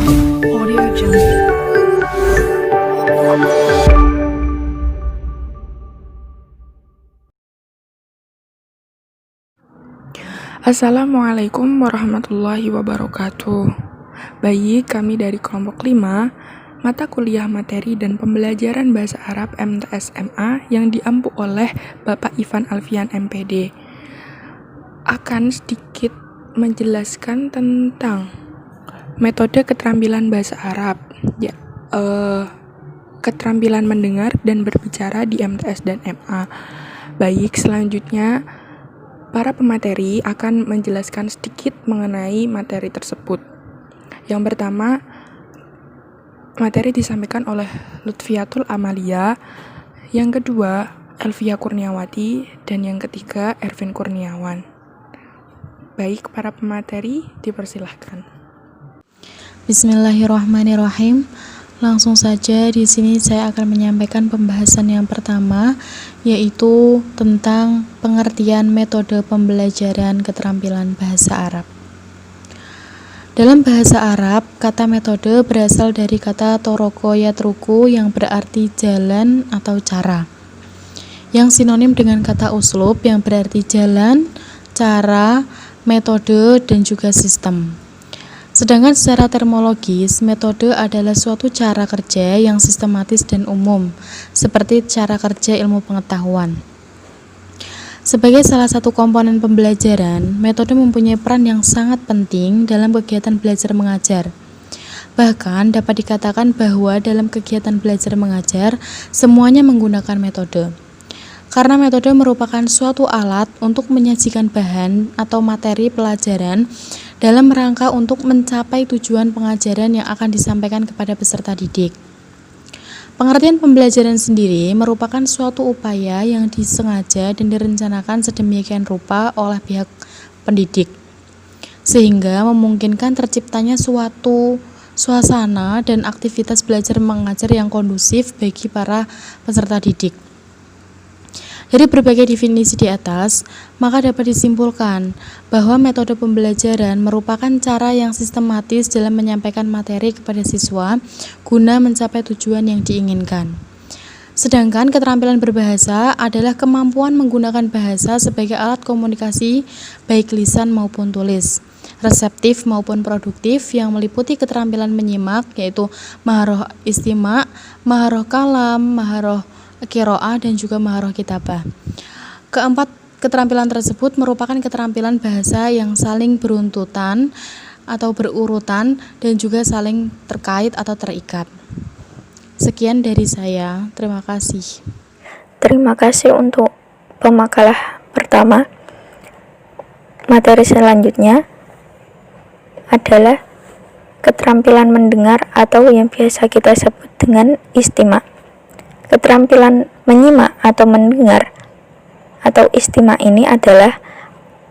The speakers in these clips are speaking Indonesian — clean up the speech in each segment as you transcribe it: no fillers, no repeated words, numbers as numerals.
Audio Jungle. Assalamualaikum warahmatullahi wabarakatuh. Baik, kami dari kelompok 5, mata kuliah materi dan pembelajaran bahasa Arab MTS-MA yang diampu oleh Bapak Ivan Alfian MPD, akan sedikit menjelaskan tentang metode keterampilan bahasa Arab, keterampilan mendengar dan berbicara di MTS dan MA. Baik, selanjutnya para pemateri akan menjelaskan sedikit mengenai materi tersebut. Yang pertama, materi disampaikan oleh Lutfiatul Amalia, yang kedua Elvia Kurniawati, dan yang ketiga Ervin Kurniawan. Baik, para pemateri dipersilahkan. Bismillahirrahmanirrahim. Langsung saja di sini saya akan menyampaikan pembahasan yang pertama, yaitu tentang pengertian metode pembelajaran keterampilan bahasa Arab. Dalam bahasa Arab, kata metode berasal dari kata toroko yatruku yang berarti jalan atau cara, yang sinonim dengan kata uslub yang berarti jalan, cara, metode, dan juga sistem. Sedangkan secara termologis, metode adalah suatu cara kerja yang sistematis dan umum, seperti cara kerja ilmu pengetahuan. Sebagai salah satu komponen pembelajaran, metode mempunyai peran yang sangat penting dalam kegiatan belajar mengajar. Bahkan dapat dikatakan bahwa dalam kegiatan belajar mengajar, semuanya menggunakan metode. Karena metode merupakan suatu alat untuk menyajikan bahan atau materi pelajaran dalam rangka untuk mencapai tujuan pengajaran yang akan disampaikan kepada peserta didik. Pengertian pembelajaran sendiri merupakan suatu upaya yang disengaja dan direncanakan sedemikian rupa oleh pihak pendidik, sehingga memungkinkan terciptanya suatu suasana dan aktivitas belajar mengajar yang kondusif bagi para peserta didik. Dari berbagai definisi di atas, maka dapat disimpulkan bahwa metode pembelajaran merupakan cara yang sistematis dalam menyampaikan materi kepada siswa guna mencapai tujuan yang diinginkan. Sedangkan keterampilan berbahasa adalah kemampuan menggunakan bahasa sebagai alat komunikasi baik lisan maupun tulis, reseptif maupun produktif yang meliputi keterampilan menyimak yaitu maharoh istima', maharoh kalam, maharoh qiraah, dan juga maharoh kitabah. Keempat keterampilan tersebut merupakan keterampilan bahasa yang saling beruntutan atau berurutan dan juga saling terkait atau terikat. Sekian dari saya. Terima kasih. Terima kasih untuk pemakalah pertama. Materi selanjutnya adalah keterampilan mendengar atau yang biasa kita sebut dengan istima'. Keterampilan menyimak atau mendengar atau istima' ini adalah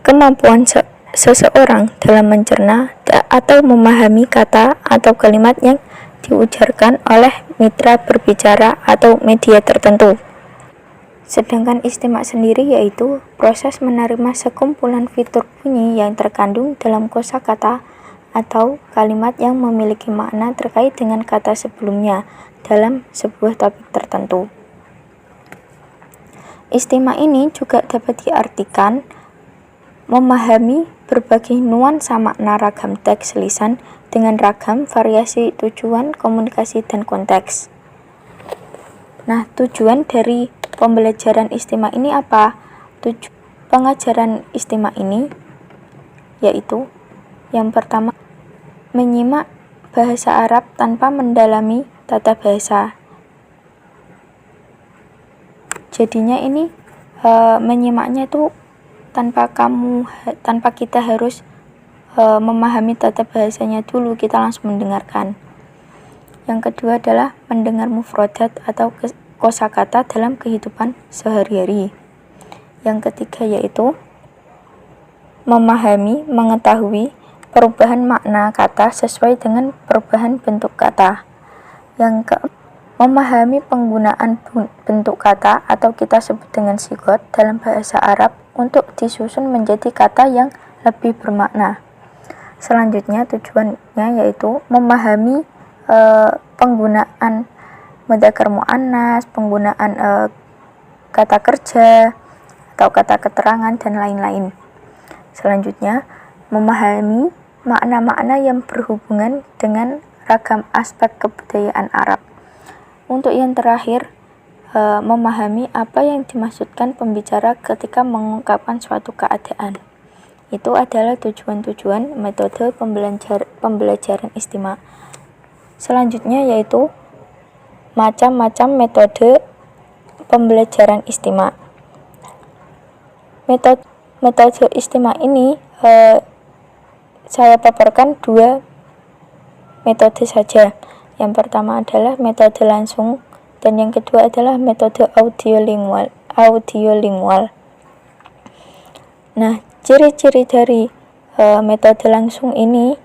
kemampuan seseorang dalam mencerna atau memahami kata atau kalimat yang diujarkan oleh mitra berbicara atau media tertentu. Sedangkan istima' sendiri yaitu proses menerima sekumpulan fitur bunyi yang terkandung dalam kosakata atau kalimat yang memiliki makna terkait dengan kata sebelumnya dalam sebuah topik tertentu. Istima' ini juga dapat diartikan memahami berbagai nuansa makna ragam teks lisan dengan ragam variasi tujuan, komunikasi, dan konteks. Nah, tujuan dari pembelajaran istima' ini apa? Pengajaran istima' ini yaitu yang pertama, menyimak bahasa Arab tanpa mendalami tata bahasa. Jadinya ini menyimaknya itu tanpa kita harus memahami tata bahasanya dulu, kita langsung mendengarkan. Yang kedua adalah mendengar mufradat atau kosakata dalam kehidupan sehari-hari. Yang ketiga yaitu mengetahui perubahan makna kata sesuai dengan perubahan bentuk kata. Yang keempat, memahami penggunaan bentuk kata atau kita sebut dengan sigot dalam bahasa Arab untuk disusun menjadi kata yang lebih bermakna. Selanjutnya tujuannya yaitu memahami penggunaan mudzakkar muannas, penggunaan kata kerja atau kata keterangan dan lain-lain. Selanjutnya memahami makna-makna yang berhubungan dengan ragam aspek kebudayaan Arab. Untuk yang terakhir, memahami apa yang dimaksudkan pembicara ketika mengungkapkan suatu keadaan. Itu adalah tujuan-tujuan metode pembelajaran istimewa. Selanjutnya yaitu macam-macam metode pembelajaran istimewa. Metode istimewa ini saya paparkan 2 metode saja. Yang pertama adalah metode langsung dan yang kedua adalah metode audiolingual. Nah, ciri-ciri dari metode langsung ini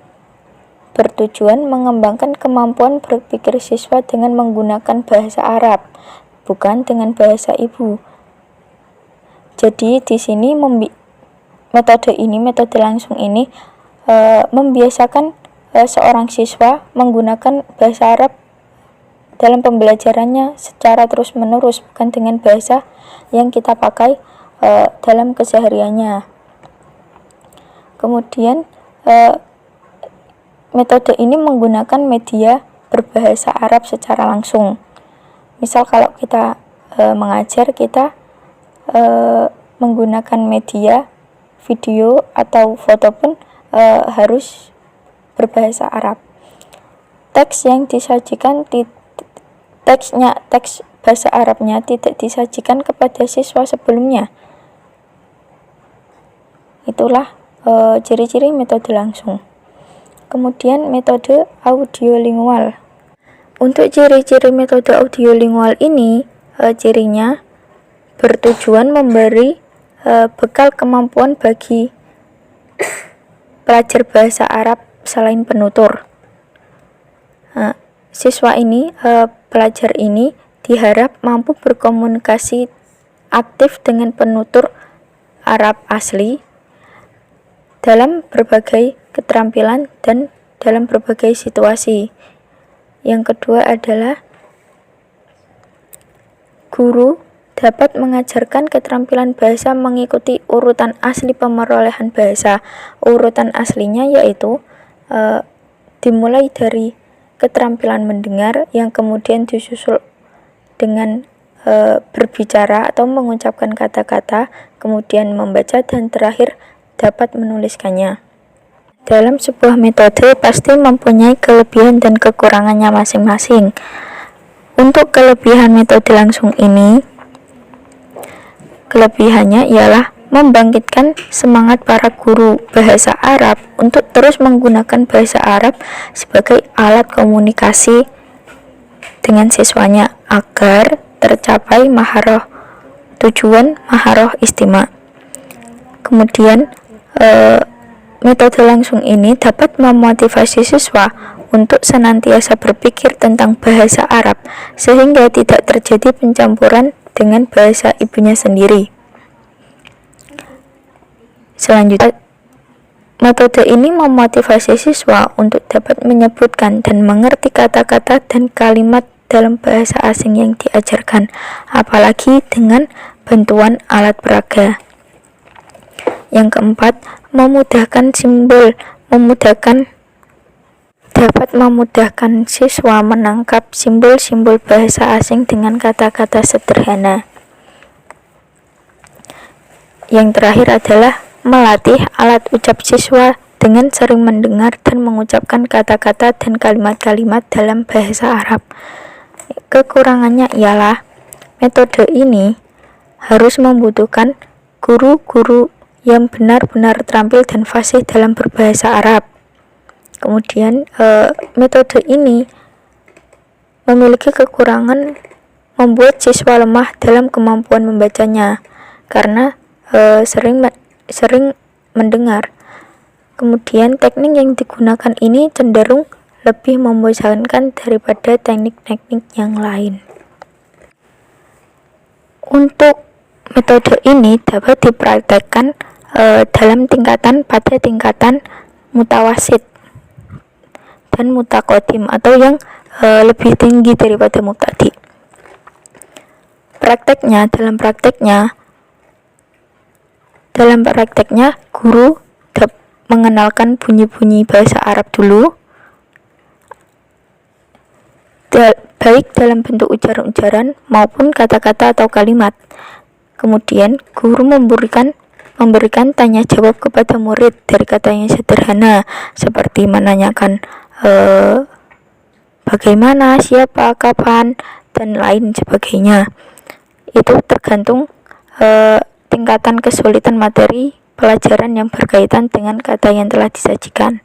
bertujuan mengembangkan kemampuan berpikir siswa dengan menggunakan bahasa Arab, bukan dengan bahasa ibu. Jadi di sini metode langsung ini membiasakan seorang siswa menggunakan bahasa Arab dalam pembelajarannya secara terus-menerus, bukan dengan bahasa yang kita pakai dalam kesehariannya. Kemudian metode ini menggunakan media berbahasa Arab secara langsung. Misal kalau kita mengajar, kita menggunakan media video atau foto pun harus berbahasa Arab. Teks yang disajikan teks bahasa Arabnya tidak disajikan kepada siswa sebelumnya. Itulah ciri-ciri metode langsung. Kemudian metode audiolingual. Untuk ciri-ciri metode audiolingual ini, cirinya bertujuan memberi bekal kemampuan bagi pelajar bahasa Arab selain penutur. Siswa ini, pelajar ini diharap mampu berkomunikasi aktif dengan penutur Arab asli dalam berbagai keterampilan dan dalam berbagai situasi. Yang kedua adalah guru dapat mengajarkan keterampilan bahasa mengikuti urutan asli pemerolehan bahasa. Urutan aslinya yaitu dimulai dari keterampilan mendengar yang kemudian disusul dengan berbicara atau mengucapkan kata-kata, kemudian membaca dan terakhir dapat menuliskannya. Dalam sebuah metode pasti mempunyai kelebihan dan kekurangannya masing-masing. Untuk kelebihan metode langsung ini, kelebihannya ialah membangkitkan semangat para guru bahasa Arab untuk terus menggunakan bahasa Arab sebagai alat komunikasi dengan siswanya agar tercapai tujuan maharoh istimewa. Kemudian metode langsung ini dapat memotivasi siswa untuk senantiasa berpikir tentang bahasa Arab sehingga tidak terjadi pencampuran dengan bahasa ibunya sendiri. Selanjutnya, metode ini memotivasi siswa untuk dapat menyebutkan dan mengerti kata-kata dan kalimat dalam bahasa asing yang diajarkan, apalagi dengan bantuan alat peraga. Yang keempat, memudahkan dapat memudahkan siswa menangkap simbol-simbol bahasa asing dengan kata-kata sederhana. Yang terakhir adalah melatih alat ucap siswa dengan sering mendengar dan mengucapkan kata-kata dan kalimat-kalimat dalam bahasa Arab. Kekurangannya ialah metode ini harus membutuhkan guru-guru yang benar-benar terampil dan fasih dalam berbahasa Arab. Kemudian metode ini memiliki kekurangan membuat siswa lemah dalam kemampuan membacanya karena sering mendengar. Kemudian teknik yang digunakan ini cenderung lebih membosankan daripada teknik-teknik yang lain. Untuk metode ini dapat dipraktekkan pada tingkatan mutawasit dan mutakodim atau yang lebih tinggi daripada mubtadi. Dalam prakteknya guru mengenalkan bunyi-bunyi bahasa Arab dulu, baik dalam bentuk ujaran-ujaran maupun kata-kata atau kalimat. Kemudian guru memberikan tanya jawab kepada murid dari kata yang sederhana seperti menanyakan bagaimana, siapa, kapan, dan lain sebagainya. Itu tergantung tingkatan kesulitan materi pelajaran yang berkaitan dengan kata yang telah disajikan.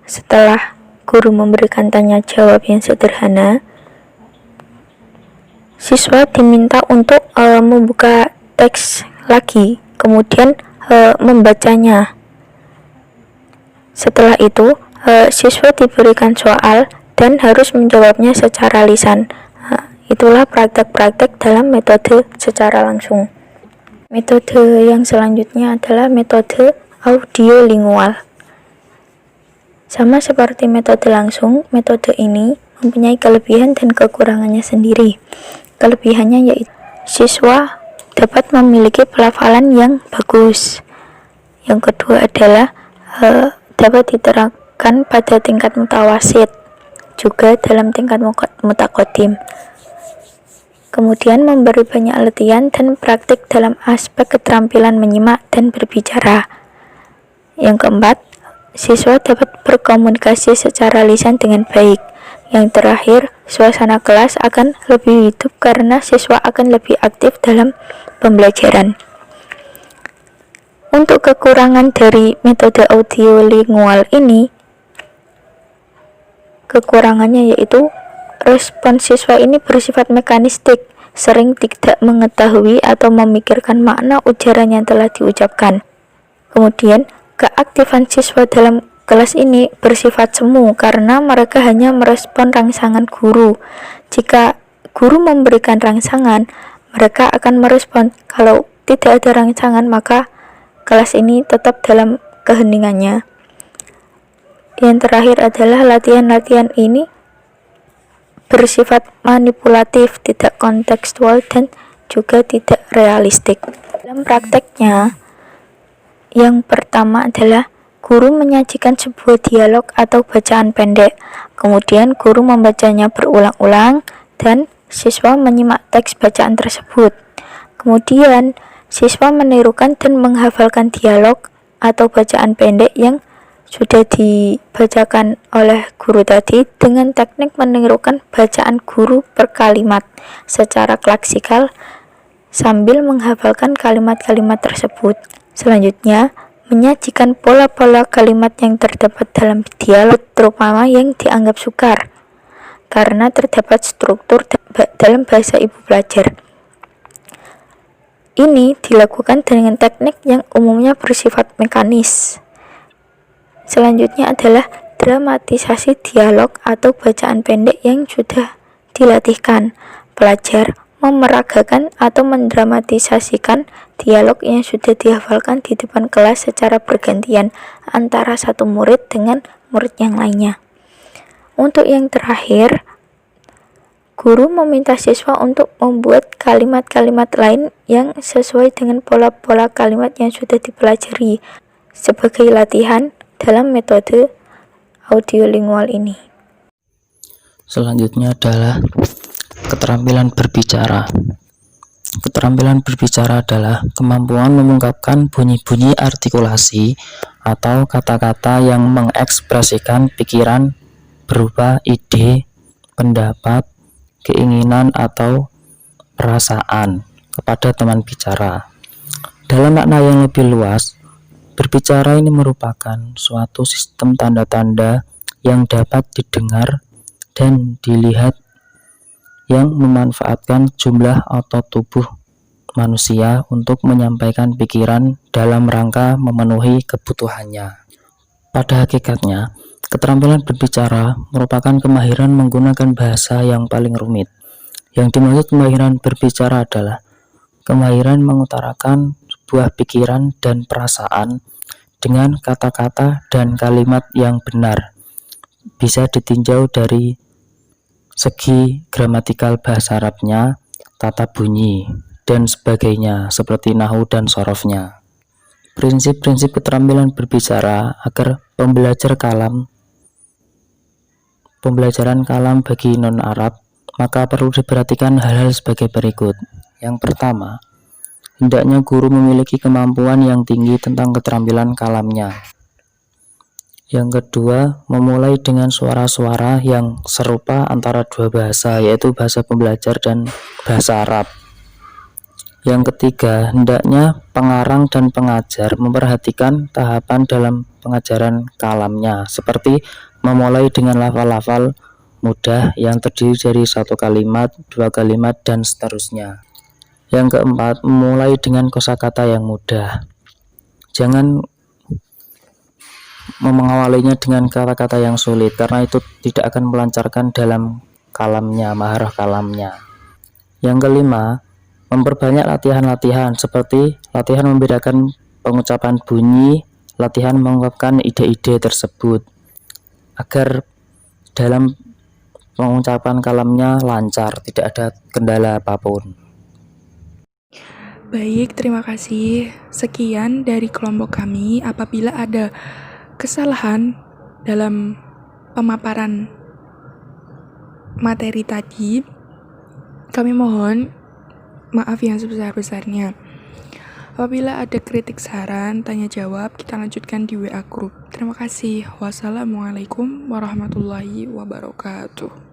Setelah guru memberikan tanya jawab yang sederhana, siswa diminta untuk membuka teks lagi, kemudian membacanya. Setelah itu, siswa diberikan soal dan harus menjawabnya secara lisan. Itulah praktek-praktek dalam metode secara langsung. Metode yang selanjutnya adalah metode audiolingual. Sama seperti metode langsung, metode ini mempunyai kelebihan dan kekurangannya sendiri. Kelebihannya yaitu siswa dapat memiliki pelafalan yang bagus. Yang kedua adalah dapat diterapkan pada tingkat mutawasit, juga dalam tingkat mutakodim. Kemudian memberi banyak latihan dan praktik dalam aspek keterampilan menyimak dan berbicara. Yang keempat, siswa dapat berkomunikasi secara lisan dengan baik. Yang terakhir, suasana kelas akan lebih hidup karena siswa akan lebih aktif dalam pembelajaran. Untuk kekurangan dari metode audiolingual ini, kekurangannya yaitu respon siswa ini bersifat mekanistik, sering tidak mengetahui atau memikirkan makna ujaran yang telah diucapkan. Kemudian, keaktifan siswa dalam kelas ini bersifat semu karena mereka hanya merespon rangsangan guru. Jika guru memberikan rangsangan, mereka akan merespon. Kalau tidak ada rangsangan, maka kelas ini tetap dalam keheningannya. Yang terakhir adalah latihan-latihan ini bersifat manipulatif, tidak kontekstual, dan juga tidak realistik. Dalam prakteknya, yang pertama adalah guru menyajikan sebuah dialog atau bacaan pendek. Kemudian guru membacanya berulang-ulang dan siswa menyimak teks bacaan tersebut. Kemudian siswa menirukan dan menghafalkan dialog atau bacaan pendek yang sudah dibacakan oleh guru tadi dengan teknik menirukan bacaan guru per kalimat secara klassikal sambil menghafalkan kalimat-kalimat tersebut. Selanjutnya, menyajikan pola-pola kalimat yang terdapat dalam dialog, terutama yang dianggap sukar karena terdapat struktur dalam bahasa ibu pelajar. Ini dilakukan dengan teknik yang umumnya bersifat mekanis. Selanjutnya adalah dramatisasi dialog atau bacaan pendek yang sudah dilatihkan. Pelajar memeragakan atau mendramatisasikan dialog yang sudah dihafalkan di depan kelas secara bergantian antara satu murid dengan murid yang lainnya. Untuk yang terakhir, guru meminta siswa untuk membuat kalimat-kalimat lain yang sesuai dengan pola-pola kalimat yang sudah dipelajari sebagai latihan dalam metode audiolingual ini. Selanjutnya adalah keterampilan berbicara. Keterampilan berbicara adalah kemampuan mengungkapkan bunyi-bunyi artikulasi atau kata-kata yang mengekspresikan pikiran berupa ide, pendapat, keinginan atau perasaan kepada teman bicara. Dalam makna yang lebih luas, berbicara ini merupakan suatu sistem tanda-tanda yang dapat didengar dan dilihat yang memanfaatkan jumlah otot tubuh manusia untuk menyampaikan pikiran dalam rangka memenuhi kebutuhannya. Pada hakikatnya, keterampilan berbicara merupakan kemahiran menggunakan bahasa yang paling rumit. Yang dimaksud kemahiran berbicara adalah kemahiran mengutarakan sebuah pikiran dan perasaan dengan kata-kata dan kalimat yang benar. Bisa ditinjau dari segi gramatikal bahasa Arabnya, tata bunyi, dan sebagainya seperti nahwu dan sorofnya. Prinsip-prinsip keterampilan berbicara agar pembelajaran kalam bagi non-Arab, maka perlu diperhatikan hal-hal sebagai berikut. Yang pertama, hendaknya guru memiliki kemampuan yang tinggi tentang keterampilan kalamnya. Yang kedua, memulai dengan suara-suara yang serupa antara dua bahasa, yaitu bahasa pembelajar dan bahasa Arab. Yang ketiga, hendaknya pengarang dan pengajar memperhatikan tahapan dalam pengajaran kalamnya, seperti memulai dengan lafal-lafal mudah yang terdiri dari satu kalimat, dua kalimat, dan seterusnya. Yang keempat, memulai dengan kosakata yang mudah. Jangan mengawalinya dengan kata-kata yang sulit, karena itu tidak akan melancarkan dalam kalamnya, maharah kalamnya. Yang kelima, memperbanyak latihan-latihan seperti latihan membedakan pengucapan bunyi, latihan mengungkapkan ide-ide tersebut, agar dalam pengucapan kalamnya lancar, tidak ada kendala apapun. Baik, terima kasih. Sekian dari kelompok kami. Apabila ada kesalahan dalam pemaparan materi tadi, kami mohon maaf yang sebesar-besarnya. Apabila ada kritik, saran, tanya jawab, kita lanjutkan di WA Group. Terima kasih. Wassalamualaikum warahmatullahi wabarakatuh.